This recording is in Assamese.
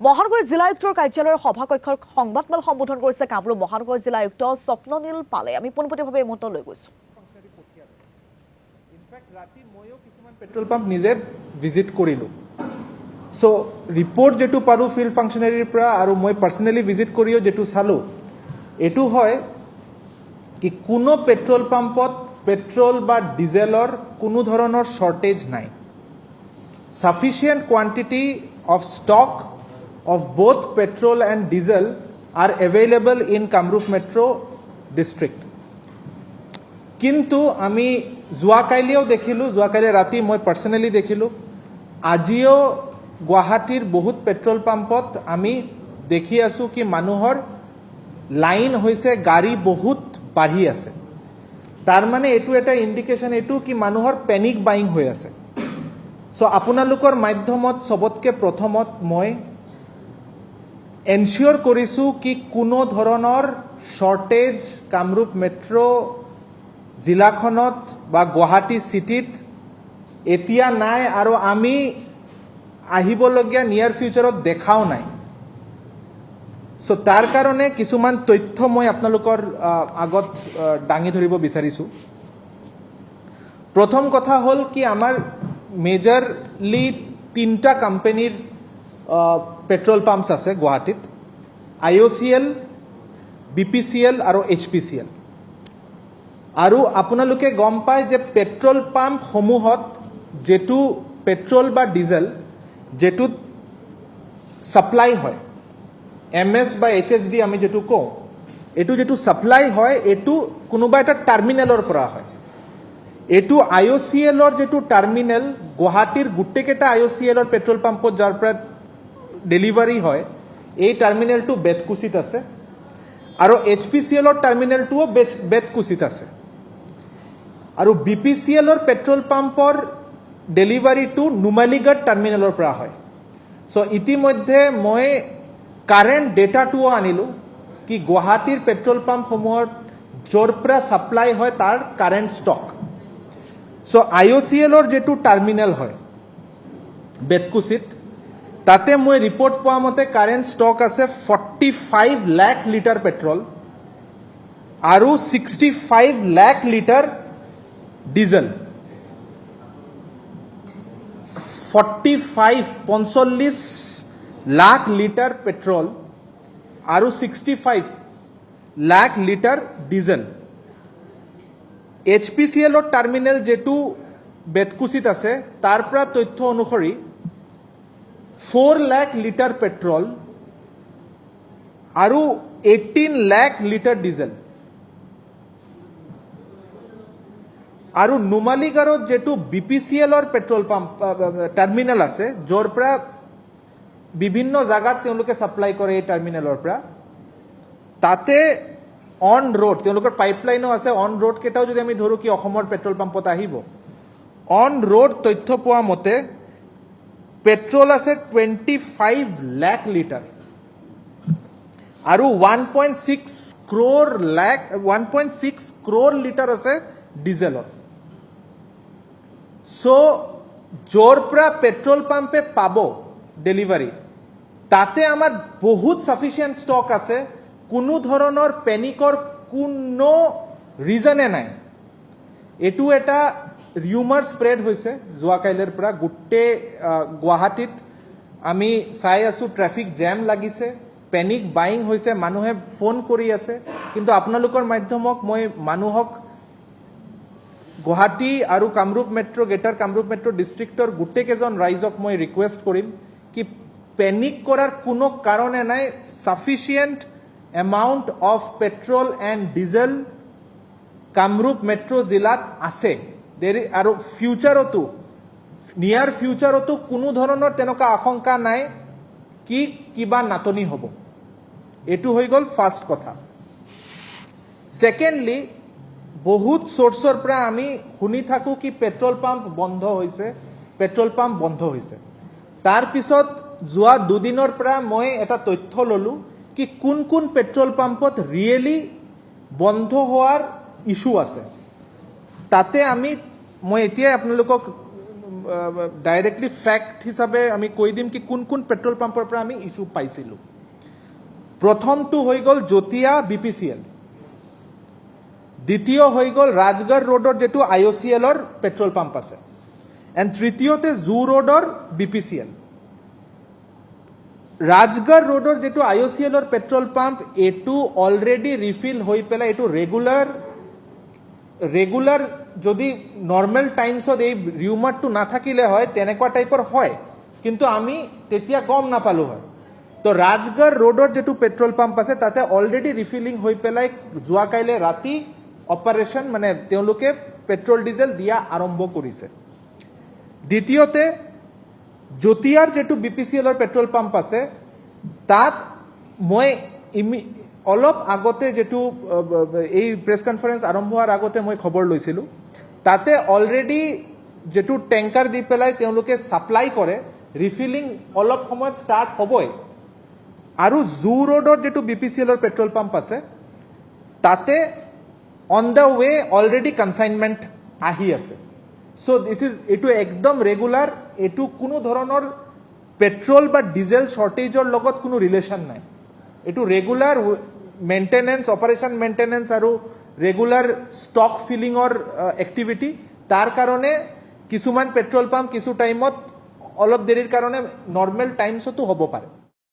মহানগৰ জিলা আয়ুক্তৰ কাৰ্যালয়ৰ সভাকক্ষৰ সংবাদমেল সম্বোধন কৰিছে কামৰূপ মহানগৰ জিলা আয়ুক্ত স্বপ্ননীল পালে। আমি পোনপটীয়াভাৱে এই মুহূৰ্তত লৈ গৈছো। ইনফেক্ট ৰাতি ময়ো কিছুমান পেট্ৰল পাম্প নিজে ভিজিট কৰিলোঁ। চ' ৰিপৰ্ট যেটো পালোঁ ফিল্ড ফাংচনাৰীৰ পৰা আৰু মই পাৰ্চনেলি ভিজিট কৰিও যেটো চালোঁ, এইটো হয় কি কোনো পেট্ৰল পাম্পত পেট্ৰল বা ডিজেলৰ কোনো ধৰণৰ শ্বৰ্টেজ নাই। Sufficient quantity of stock of both petrol and diesel are available in Kamrup Metro district. কিন্তু আমি যোৱাকালিও দেখিলোঁ, যোৱাকালি ৰাতি মই পাৰ্চনেলি দেখিলোঁ, আজিও গুৱাহাটীৰ বহুত পেট্ৰল পাম্পত আমি দেখি আছোঁ কি মানুহৰ লাইন হৈছে, গাড়ী বহুত বাঢ়ি আছে। তাৰ মানে এইটো এটা ইণ্ডিকেশ্যন এইটো কি মানুহৰ পেনিক বাইং হৈ আছে। চ' আপোনালোকৰ মাধ্যমত সবতকৈ প্ৰথমত মই এনচিয়ৰ কৰিছোঁ কি কোনো ধৰণৰ শ্বৰ্টেজ কামৰূপ মেট্ৰ' জিলাখনত বা গুৱাহাটী চিটিত এতিয়া নাই আৰু আমি আহিবলগীয়া নিয়াৰ ফিউচাৰত দেখাও নাই। চ' তাৰ কাৰণে কিছুমান তথ্য মই আপোনালোকৰ আগত দাঙি ধৰিব বিচাৰিছোঁ। প্ৰথম কথা হ'ল কি আমাৰ মেজৰলি 3টা কোম্পানীৰ পেট্ৰল পাম্পছ আছে গুৱাহাটীত, IOCL, BPCL আৰু HPCL। আৰু আপোনালোকে গম পায় যে পেট্ৰল পাম্পসমূহত যেটো পেট্ৰল বা ডিজেল যেটোত ছাপ্লাই হয়, MS বা HSD আমি যেটো কওঁ, এইটো যেটো ছাপ্লাই হয় এইটো কোনোবা এটা টাৰ্মিনেলৰ পৰা হয়। এইটো IOCLৰ যেটো টাৰ্মিনেল, গুৱাহাটীৰ গোটেইকেইটা IOCLৰ পেট্ৰল পাম্পত যাৰ পৰা ডেলিভাৰী হয়, এই টাৰ্মিনেলটো বেতকুছিত আছে আৰু HPCLৰ টাৰ্মিনেলটোও বেতকুছিত আছে। আৰু BPCLৰ পেট্ৰল পাম্পৰ ডেলিভাৰীটো নুমালীগড় টাৰ্মিনেলৰ পৰা হয়। চ' ইতিমধ্যে মই কাৰেণ্ট ডেটাটোও আনিলোঁ কি গুৱাহাটীৰ পেট্ৰল পাম্পসমূহৰ য'ৰ পৰা ছাপ্লাই হয় তাৰ কাৰেণ্ট ষ্টক। চ' IOCLৰ যেটো টাৰ্মিনেল হয় বেতকুছিত, তাতে মই ৰিপৰ্ট পোৱা মতে কাৰেণ্ট ষ্টক আছে 45 লাখ লিটাৰ পেট্ৰল আৰু 65 lakh litre diesel. 45 lakh litre petrol আৰু 65 লাখ লিটাৰ ডিজেল। HPCLৰ টাৰ্মিনেল যেটো বেতকুছিত আছে তাৰ পৰা তথ্য অনুসৰি 4 লাখ লিটাৰ পেট্ৰল আৰু 18 লাখ লিটাৰ ডিজেল। আৰু নুমালীগড়ত যেটো BPCLৰ পেট্ৰল পাম্প টাৰ্মিনেল আছে, য'ৰ পৰা বিভিন্ন জাগাত তেওঁলোকে ছাপ্লাই কৰে এই টাৰ্মিনেলৰ পৰা, তাতে অন ৰোড তেওঁলোকৰ পাইপলাইনো আছে। অন ৰোড কেইটাও যদি আমি ধৰোঁ কি অসমৰ পেট্ৰল পাম্পত আহিব, অন ৰোড তথ্য পোৱা মতে পেট্ৰল আছে 25 লাখ লিটাৰ আৰু 1.6 ক্ৰ'ৰ লিটাৰ আছে ডিজেলৰ। চ' য'ৰ পৰা পেট্ৰল পাম্পে পাব ডেলিভাৰী, তাতে আমাৰ বহুত ছাফিচিয়েণ্ট ষ্টক আছে। কোনো ধৰণৰ পেনিকৰ কোনো ৰিজনে নাই। এইটো এটা ৰিউমাৰ স্প্ৰেড হৈছে যোৱাকালিৰ পৰা গোটেই গুৱাহাটীত। আমি চাই আছোঁ ট্ৰেফিক জেম লাগিছে, পেনিক বাইং হৈছে, মানুহে ফোন কৰি আছে। কিন্তু আপোনালোকৰ মাধ্যমক মই মানুহক গুৱাহাটী আৰু Kamrup metro' greater Kamrup metro' ডিষ্ট্ৰিক্টৰ গোটেইকেইজন ৰাইজক মই ৰিকুৱেষ্ট কৰিম কি পেনিক কৰাৰ কোনো কাৰণে নাই। Sufficient amount of petrol and diesel Kamrup metro' জিলাত আছে আৰু ফিউচাৰতো নিয়াৰ ফিউচাৰতো কোনো ধৰণৰ তেনেকুৱা আশংকা নাই কি কিবা নাটনি হ'ব। এইটো হৈ গ'ল ফাৰ্ষ্ট কথা। ছেকেণ্ডলি, বহুত চ'ৰ্চৰ পৰা আমি শুনি থাকোঁ কি পেট্ৰল পাম্প বন্ধ হৈছে, পেট্ৰল পাম্প বন্ধ হৈছে। তাৰপিছত যোৱা দুদিনৰ পৰা মই এটা তথ্য ল'লোঁ কি কোন কোন পেট্ৰল পাম্পত ৰিয়েলি বন্ধ হোৱাৰ ইছ্যু আছে। তাতে মই এতিয়াই আপোনালোকক ডাইৰেক্টলি ফেক্ট হিচাপে আমি কৈ দিম কি কোন কোন পেট্ৰল পাম্পৰ পৰা আমি ইছ্যু পাইছিলোঁ। প্ৰথমটো হৈ গ'ল জতিয়া BPCL, দ্বিতীয় হৈ গ'ল ৰাজগড় ৰোডৰ যিটো IOCLৰ পেট্ৰল পাম্প আছে, এণ্ড তৃতীয়তে জু ৰোডৰ BPCL। ৰাজগড় ৰোডৰ যিটো IOCLৰ পেট্ৰল পাম্প এইটো অলৰেডি ৰিফিল হৈ পেলাই এইটো ৰেগুলাৰ যদি নৰ্মেল টাইমছত এই ৰিউমাৰটো নাথাকিলে হয় তেনেকুৱা টাইপৰ হয়, কিন্তু আমি তেতিয়া গম নাপালো হয়। তো ৰাজগড় ৰোডৰ যিটো পেট্ৰল পাম্প আছে তাতে অলৰেডি ৰিফিলিং হৈ পেলাই যোৱাকাইলৈ ৰাতি অপাৰেশ্যন মানে তেওঁলোকে পেট্ৰল ডিজেল দিয়া আৰম্ভ কৰিছে। দ্বিতীয়তে জতিয়াৰ যিটো BPCLৰ পেট্ৰল পাম্প আছে তাত মই অলপ আগতে যিটো এই প্ৰেছ কনফাৰেন্স আৰম্ভ হোৱাৰ আগতে মই খবৰ লৈছিলোঁ, তাতে অলৰেডি যিটো টেংকাৰ দি পেলাই তেওঁলোকে ছাপ্লাই কৰে, ৰিফিলিং অলপ সময়ত ষ্টাৰ্ট হ'বই। আৰু জু ৰোডৰ যিটো BPCLৰ পেট্ৰল পাম্প আছে তাতে on the way already consignment আহি আছে। চ' এইটো একদম ৰেগুলাৰ, এইটো কোনো ধৰণৰ পেট্ৰল বা ডিজেল শ্বৰ্টেজৰ লগত কোনো ৰিলেশ্যন নাই। এইটো ৰেগুলাৰ মেইনটেনেন্স, অপাৰেশ্যন মেইনটেনেন্স আৰু ৰেগুলাৰ ষ্টক ফিলিঙৰ এক্টিভিটি। তাৰ কাৰণে কিছুমান পেট্ৰল পাম্প কিছু টাইমত অলপ দেৰিৰ কাৰণে নৰ্মেল টাইমছতো হ'ব পাৰে।